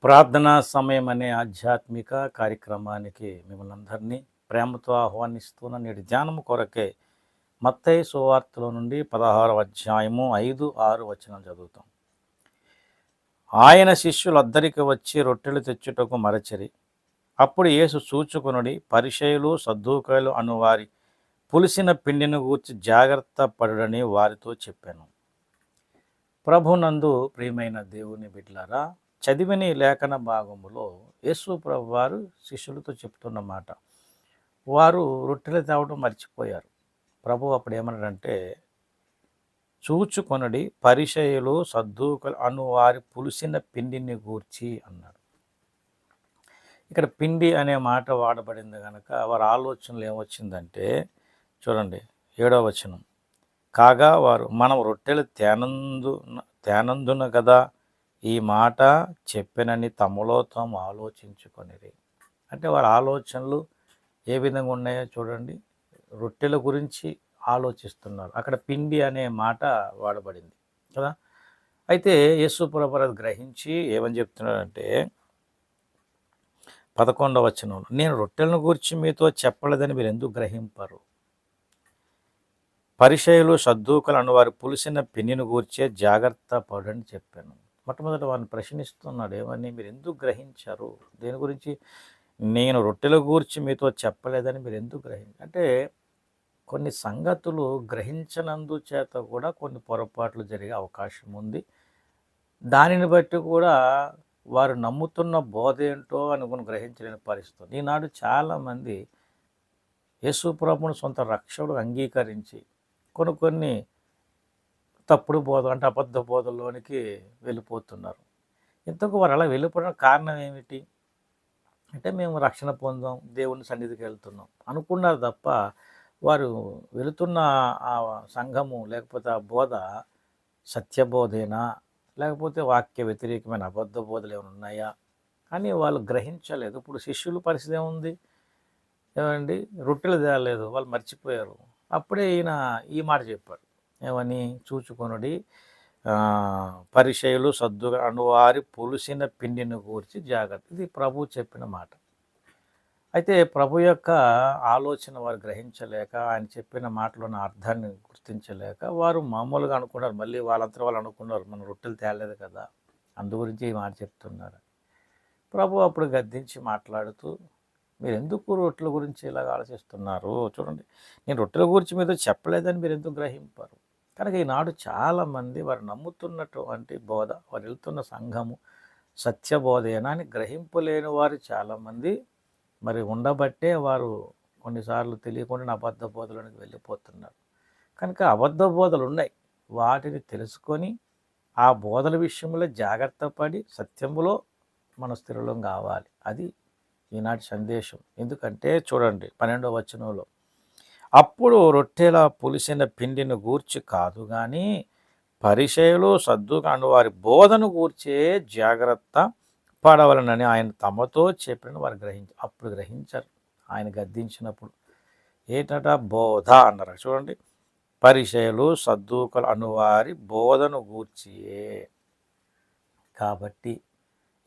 ప్రార్థనా సమయం అనే ఆధ్యాత్మిక కార్యక్రమానికి మిమ్మల్ని అందరినీ ప్రేమతో ఆహ్వానిస్తున్న నేటి ధ్యానము కొరకే మత్తయి సువార్తలో నుండి 16వ అధ్యాయము 5-6 వచనాలు చదువుతాం. ఆయన శిష్యులందరికి వచ్చి రొట్టెలు తెచ్చుటకు మరచిరి. అప్పుడు యేసు చూచుకొనుడి, పరిసయ్యులు సద్దూకయ్యులు అనువారి పులిసిన పిండిని గూర్చి జాగ్రత్త పడుడని వారితో చెప్పాను. ప్రభునందు ప్రియమైన దేవుని బిడ్డలారా, చదివిన ఈ లేఖన భాగములో యేసు ప్రభు వారు శిష్యులతో చెప్తున్న మాట, వారు రొట్టెలు తేవడం మర్చిపోయారు. ప్రభు అప్పుడు ఏమన్నాడంటే, చూచుకొనడి, పరిసయ్యులు సద్దూకలు అను వారి పులిసిన పిండిని గూర్చి అన్నాడు. ఇక్కడ పిండి అనే మాట వాడబడింది కనుక వారి ఆలోచనలు ఏమొచ్చిందంటే, చూడండి 7వ వచనం, కాగా వారు మనం రొట్టెలు తేనందున కదా ఈ మాట చెప్పెనని తమలో తాము ఆలోచించుకొనిరి. అంటే వారి ఆలోచనలు ఏ విధంగా ఉన్నాయో చూడండి, రొట్టెల గురించి ఆలోచిస్తున్నారు. అక్కడ పిండి అనే మాట వాడబడింది కదా. అయితే యేసు ప్రభువు అది గ్రహించి ఏమని చెప్తున్నాడంటే 11వ వచనంలో, నేను రొట్టెలను గురించి మీతో చెప్పలేదని మీరు ఎందుకు గ్రహింపరు? పరిసయ్యులు సద్దూకలు అను వారి పులిసిన పిండిని గూర్చే జాగ్రత్త పడని చెప్పాను. మొట్టమొదట వారిని ప్రశ్నిస్తున్నాడు, ఏమని? మీరు ఎందుకు గ్రహించారు? దేని గురించి? నేను రొట్టెల గూర్చి మీతో చెప్పలేదని మీరు ఎందుకు అంటే కొన్ని సంగతులు గ్రహించనందు చేత కూడా కొన్ని పొరపాట్లు జరిగే అవకాశం ఉంది. దానిని బట్టి కూడా వారు నమ్ముతున్న బోధ ఏంటో అనుకుని గ్రహించలేని పరిస్థితి. ఈనాడు చాలామంది యేసు ప్రభువును సొంత రక్షకుడు అంగీకరించి కొన్ని తప్పుడు బోధ అంటే అబద్ధ బోధల్లోనికి వెళ్ళిపోతున్నారు. ఇంతకు వారు అలా వెళ్ళిపోవడానికి కారణం ఏమిటి అంటే, మేము రక్షణ పొందాం, దేవుని సన్నిధికి వెళ్తున్నాం అనుకున్నారు తప్ప, వారు వెళుతున్న ఆ సంఘము లేకపోతే ఆ బోధ సత్యబోధేనా, లేకపోతే వాక్య వ్యతిరేకమైన అబద్ధ బోధలు ఏమైనా ఉన్నాయా అని వాళ్ళు గ్రహించలేదు. ఇప్పుడు శిష్యుల పరిస్థితి ఏముంది? ఏమండి, రొట్టెలు తేలేదు, వాళ్ళు మర్చిపోయారు. అప్పుడే ఈయన ఈ మాట చెప్పాడు, ఏమని? చూచుకొనుడి, పరిసయ్యులు సద్దుగా అనువారి పులిసిన పిండిని గూర్చి జాగ్రత్త. ఇది ప్రభు చెప్పిన మాట. అయితే ప్రభు యొక్క ఆలోచన వారు గ్రహించలేక, ఆయన చెప్పిన మాటలోని అర్థాన్ని గుర్తించలేక వారు మామూలుగా అనుకున్నారు, మళ్ళీ వాళ్ళంతా వాళ్ళు అనుకున్నారు, మనం రొట్టెలు తేలేదు కదా, అందు గురించి ఈ మాట చెప్తున్నారు. ప్రభు అప్పుడు గద్దించి మాట్లాడుతూ, మీరు ఎందుకు రొట్టెల గురించి ఇలాగ ఆలోచిస్తున్నారు? చూడండి, నేను రొట్టెల గురించి మీతో చెప్పలేదని మీరు ఎందుకు గ్రహింపరు? కనుక ఈనాడు చాలామంది వారు నమ్ముతున్నటువంటి బోధ, వారు వెళ్తున్న సంఘము సత్యబోధేనా అని గ్రహింపులేని వారు చాలామంది మరి ఉండబట్టే వారు కొన్నిసార్లు తెలియకుండా అబద్ధ బోధలోనికి వెళ్ళిపోతున్నారు. కనుక అబద్ధ బోధలు ఉన్నాయి, వాటిని తెలుసుకొని ఆ బోధల విషయంలో జాగ్రత్త పడి సత్యములో మన స్థిరలం కావాలి. అది ఈనాటి సందేశం. ఎందుకంటే చూడండి 12వ వచనంలో, అప్పుడు రొట్టెల పులిసిన పిండిని గూర్చి కాదు కానీ పరిసయ్యులు సద్దుకలు అను వారి బోధను గూర్చే జాగ్రత్త పడవలనని ఆయన తమతో చెప్పిన వారు అప్పుడు గ్రహించారు. ఆయన గద్దించినప్పుడు ఏంటట? బోధ అన్నారు. చూడండి, పరిసయ్యులు సద్దూకలు అనువారి బోధను గూర్చియే. కాబట్టి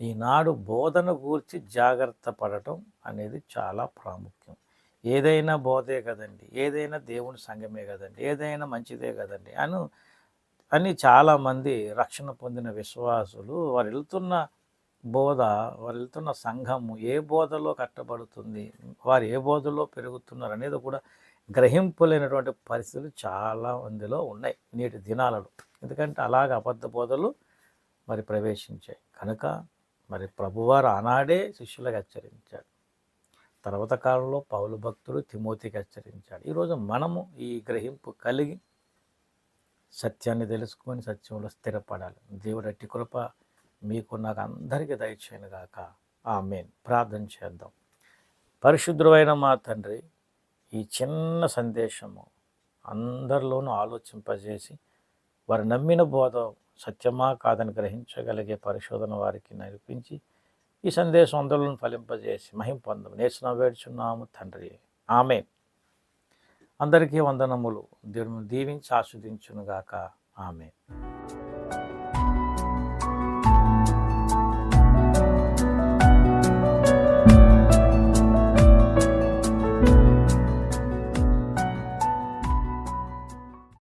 ఈనాడు బోధన గూర్చి జాగ్రత్త పడటం అనేది చాలా ప్రాముఖ్యం. ఏదైనా బోధే కదండి, ఏదైనా దేవుని సంఘమే కదండి, ఏదైనా మంచిదే కదండి అని చాలామంది రక్షణ పొందిన విశ్వాసులు వారు వెళ్తున్న బోధ, వారు వెళ్తున్న సంఘము ఏ బోధలో కట్టబడుతుంది, వారు ఏ బోధలో పెరుగుతున్నారు అనేది కూడా గ్రహింపులేనటువంటి పరిస్థితులు చాలా మందిలో ఉన్నాయి నేటి దినాలలో. ఎందుకంటే అలాగ అబద్ధ బోధలు మరి ప్రవేశించాయి కనుక మరి ప్రభువారు ఆనాడే శిష్యులకు హెచ్చరించాడు. తర్వాత కాలంలో పౌలు భక్తుడు తిమోతికి హెచ్చరించాడు. ఈరోజు మనము ఈ గ్రహింపు కలిగి సత్యాన్ని తెలుసుకొని సత్యంలో స్థిరపడాలి. దేవుడి అట్టి కృప మీకు నాకు అందరికీ దయచేయను గాక. ఆమేన్. ప్రార్థన చేద్దాం. పరిశుద్ధుడైన మా తండ్రి, ఈ చిన్న సందేశము అందరిలోనూ ఆలోచింపజేసి వారు నమ్మిన బోధ సత్యమా కాదని గ్రహించగలిగే పరిశోధన వారికి నడిపించి ఈ సందేశం అందరిలో ఫలింపజేసి మహిమ పొందము. నేర్చున వేడుచున్నాము తండ్రి. ఆమేన్. అందరికీ వందనములు. దేవుని దీవించి ఆస్వాదించునుగాక. ఆమేన్.